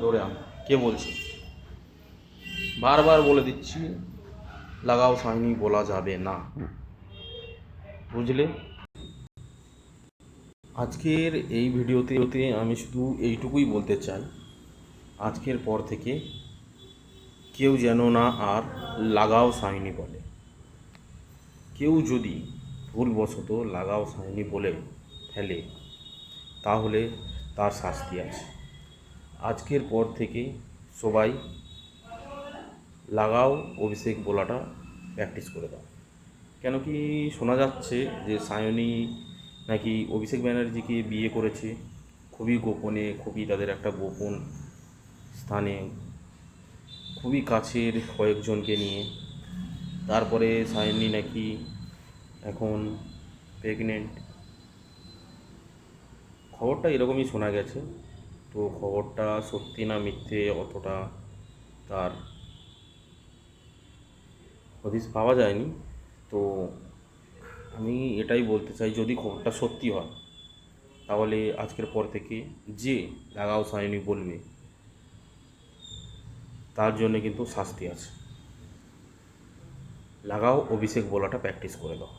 ধরে আন। কে বলছি? বারবার বলে দিচ্ছি, লাগাও সাইনি বলা যাবে না, বুঝলে? আজকের এই ভিডিওতে আমি শুধু এইটুকুই বলতে চাই, আজকের পর থেকে কেউ যেন না আর লাগাও সাইনি বলে। কেউ যদি ভুলবশত লাগাও সাইনি বলে ফেলে, তাহলে তার শাস্তি আছে। আজকের পর থেকে সবাই লাগাও অভিষেক বলাটা প্র্যাকটিস করে দাও। কেন কি শোনা যাচ্ছে যে সায়নী নাকি অভিষেক ব্যানার্জিকে বিয়ে করেছে খুবই গোপনে, খুবই তাদের একটা গোপন স্থানে, খুবই কাছের কয়েকজনকে নিয়ে। তারপরে সায়নী নাকি এখন প্রেগনেন্ট, খবরটা এরকমই শোনা গেছে। তো খবরটা সত্যি না মিথ্যে অতটা তার হদিশ পাওয়া যায়নি। তো আমি এটাই বলতে চাই, যদি খবরটা সত্যি হয় তাহলে আজকের পর থেকে যে লাগাও সাইনি বলবে তার জন্য কিন্তু শাস্তি আছে। লাগাও অভিষেক বলাটা প্র্যাকটিস করে দাও।